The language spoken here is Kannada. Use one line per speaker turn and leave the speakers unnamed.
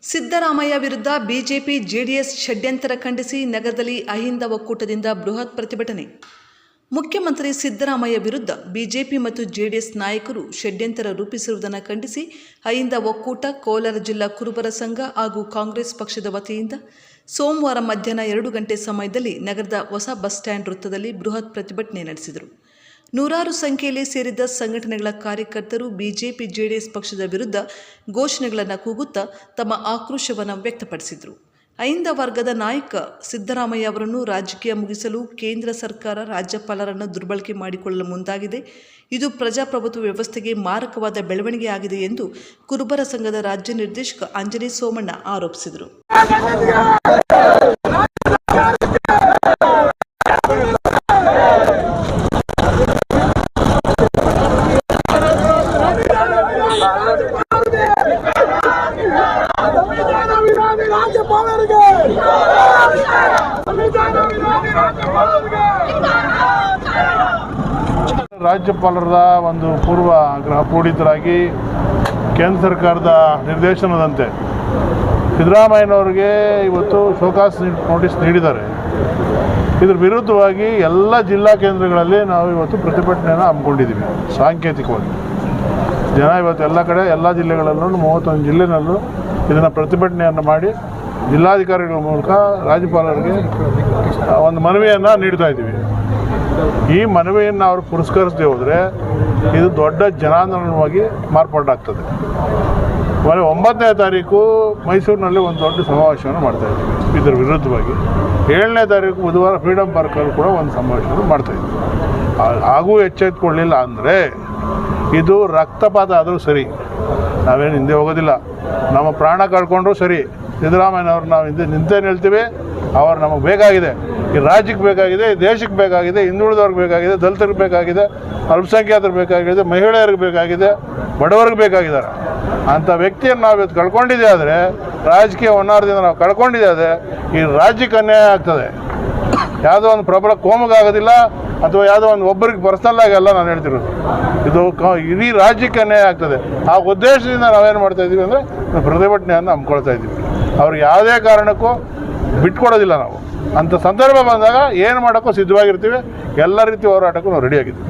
ಸಿದ್ದರಾಮಯ್ಯ ವಿರುದ್ಧ ಬಿಜೆಪಿ ಜೆಡಿಎಸ್ ಷಡ್ಯಂತರ ಖಂಡಿಸಿ ನಗರದಲ್ಲಿ ಅಹಿಂದ ಒಕ್ಕೂಟದಿಂದ ಬೃಹತ್ ಪ್ರತಿಭಟನೆ. ಮುಖ್ಯಮಂತ್ರಿ ಸಿದ್ದರಾಮಯ್ಯ ವಿರುದ್ಧ ಬಿಜೆಪಿ ಮತ್ತು ಜೆಡಿಎಸ್ ನಾಯಕರು ಷಡ್ಯಂತರ ರೂಪಿಸಿರುವುದನ್ನು ಖಂಡಿಸಿ ಅಹಿಂದ ಒಕ್ಕೂಟ, ಕೋಲಾರ ಜಿಲ್ಲಾ ಕುರುಬರ ಸಂಘ ಹಾಗೂ ಕಾಂಗ್ರೆಸ್ ಪಕ್ಷದ ವತಿಯಿಂದ ಸೋಮವಾರ ಮಧ್ಯಾಹ್ನ 2 ಗಂಟೆ ಸಮಯದಲ್ಲಿ ನಗರದ ಹೊಸ ಬಸ್ ಸ್ಟ್ಯಾಂಡ್ ವೃತ್ತದಲ್ಲಿ ಬೃಹತ್ ಪ್ರತಿಭಟನೆ ನಡೆಸಿದರು. ನೂರಾರು ಸಂಖ್ಯೆಯಲ್ಲಿ ಸೇರಿದ್ದ ಸಂಘಟನೆಗಳ ಕಾರ್ಯಕರ್ತರು ಬಿಜೆಪಿ ಜೆಡಿಎಸ್ ಪಕ್ಷದ ವಿರುದ್ಧ ಘೋಷಣೆಗಳನ್ನು ಕೂಗುತ್ತಾ ತಮ್ಮ ಆಕ್ರೋಶವನ್ನು ವ್ಯಕ್ತಪಡಿಸಿದರು. ಅಹಿಂದ ವರ್ಗದ ನಾಯಕ ಸಿದ್ದರಾಮಯ್ಯ ಅವರನ್ನು ರಾಜಕೀಯ ಮುಗಿಸಲು ಕೇಂದ್ರ ಸರ್ಕಾರ ರಾಜ್ಯಪಾಲರನ್ನು ದುರ್ಬಳಕೆ ಮಾಡಿಕೊಳ್ಳಲು ಮುಂದಾಗಿದೆ. ಇದು ಪ್ರಜಾಪ್ರಭುತ್ವ ವ್ಯವಸ್ಥೆಗೆ ಮಾರಕವಾದ ಬೆಳವಣಿಗೆ ಆಗಿದೆ ಎಂದು ಕುರುಬರ ಸಂಘದ ರಾಜ್ಯ ನಿರ್ದೇಶಕ ಅಂಜನಿ ಸೋಮಣ್ಣ ಆರೋಪಿಸಿದರು.
ರಾಜ್ಯಪಾಲರ ಒಂದು ಪೂರ್ವ ಆಗ್ರಹ ಪೂಡಿತರಾಗಿ ಕೇಂದ್ರ ಸರ್ಕಾರದ ನಿರ್ದೇಶನದಂತೆ ಸಿದ್ದರಾಮಯ್ಯನವರಿಗೆ ಇವತ್ತು ಶೋಕಾಸ್ ನೋಟಿಸ್ ನೀಡಿದ್ದಾರೆ. ಇದರ ವಿರುದ್ಧವಾಗಿ ಎಲ್ಲ ಜಿಲ್ಲಾ ಕೇಂದ್ರಗಳಲ್ಲಿ ನಾವು ಇವತ್ತು ಪ್ರತಿಭಟನೆಯನ್ನು ಹಮ್ಮಿಕೊಂಡಿದ್ದೀವಿ. ಸಾಂಕೇತಿಕವಾಗಿ ಜನ ಇವತ್ತು ಎಲ್ಲ ಕಡೆ ಎಲ್ಲ ಜಿಲ್ಲೆಗಳಲ್ಲೂ 31 ಜಿಲ್ಲೆನಲ್ಲೂ ಇದನ್ನು ಪ್ರತಿಭಟನೆಯನ್ನು ಮಾಡಿ ಜಿಲ್ಲಾಧಿಕಾರಿಗಳ ಮೂಲಕ ರಾಜ್ಯಪಾಲರಿಗೆ ಒಂದು ಮನವಿಯನ್ನು ನೀಡ್ತಾ ಇದ್ದೀವಿ. ಈ ಮನವಿಯನ್ನು ಅವರು ಪುರಸ್ಕರಿಸದೆ ಹೋದರೆ ಇದು ದೊಡ್ಡ ಜನಾಂದೋಲನವಾಗಿ ಮಾರ್ಪಾಡಾಗ್ತದೆ. 9ನೇ ತಾರೀಕು ಮೈಸೂರಿನಲ್ಲಿ ಒಂದು ದೊಡ್ಡ ಸಮಾವೇಶವನ್ನು ಮಾಡ್ತಾಯಿದ್ದೀವಿ ಇದರ ವಿರುದ್ಧವಾಗಿ. 7ನೇ ತಾರೀಕು ಬುಧವಾರ ಫ್ರೀಡಮ್ ಪಾರ್ಕಲ್ಲಿ ಕೂಡ ಒಂದು ಸಮಾವೇಶವನ್ನು ಮಾಡ್ತಾಯಿದ್ದೀವಿ. ಹಾಗೂ ಎಚ್ಚೆತ್ತುಕೊಳ್ಳಿಲ್ಲ ಅಂದರೆ ಇದು ರಕ್ತಪಾತ ಆದರೂ ಸರಿ, ನಾವೇನು ಹಿಂದೆ ಹೋಗೋದಿಲ್ಲ. ನಮ್ಮ ಪ್ರಾಣ ಕಳ್ಕೊಂಡ್ರೂ ಸರಿ, ಸಿದ್ದರಾಮಯ್ಯನವ್ರು ನಾವು ಹಿಂದೆ ನಿಂತೇನು ಹೇಳ್ತೀವಿ. ಅವ್ರು ನಮಗೆ ಬೇಕಾಗಿದೆ, ಈ ರಾಜ್ಯಕ್ಕೆ ಬೇಕಾಗಿದೆ, ಈ ದೇಶಕ್ಕೆ ಬೇಕಾಗಿದೆ, ಹಿಂದುಳಿದವ್ರಿಗೆ ಬೇಕಾಗಿದೆ, ದಲಿತರಿಗೆ ಬೇಕಾಗಿದೆ, ಅಲ್ಪಸಂಖ್ಯಾತರಿಗೆ ಬೇಕಾಗಿದೆ, ಮಹಿಳೆಯರಿಗೆ ಬೇಕಾಗಿದೆ, ಬಡವರಿಗೆ ಬೇಕಾಗಿದ್ದಾರೆ. ಅಂಥ ವ್ಯಕ್ತಿಯನ್ನು ನಾವು ಇವತ್ತು ಕಳ್ಕೊಂಡಿದ್ದೆ ಆದರೆ, ರಾಜಕೀಯ ಹೊನ್ನಾರದಿಂದ ನಾವು ಕಳ್ಕೊಂಡಿದ್ದೆ ಆದರೆ ಈ ರಾಜ್ಯಕ್ಕೆ ಅನ್ಯಾಯ ಆಗ್ತದೆ. ಯಾವುದೋ ಒಂದು ಪ್ರಬಲ ಕೋಮಗಾಗೋದಿಲ್ಲ ಅಥವಾ ಯಾವುದೋ ಒಂದು ಒಬ್ಬರಿಗೆ ಪರ್ಸನಲ್ ಆಗಲ್ಲ ನಾನು ಹೇಳ್ತಿರೋದು. ಇದು ಇಡೀ ರಾಜ್ಯಕ್ಕೆ ಅನ್ಯಾಯ ಆಗ್ತದೆ. ಆ ಉದ್ದೇಶದಿಂದ ನಾವೇನು ಮಾಡ್ತಾಯಿದ್ದೀವಿ ಅಂದರೆ ಪ್ರತಿಭಟನೆಯನ್ನು ಹಮ್ಮಿಕೊಳ್ತಾ ಇದ್ದೀವಿ. ಅವ್ರಿಗೆ ಯಾವುದೇ ಕಾರಣಕ್ಕೂ ಬಿಟ್ಕೊಡೋದಿಲ್ಲ ನಾವು. ಅಂಥ ಸಂದರ್ಭ ಬಂದಾಗ ಏನು ಮಾಡೋಕ್ಕೂ ಸಿದ್ಧವಾಗಿರ್ತೀವಿ. ಎಲ್ಲ ರೀತಿ ಹೋರಾಟಕ್ಕೂ ನಾವು ರೆಡಿಯಾಗಿದ್ದೀವಿ.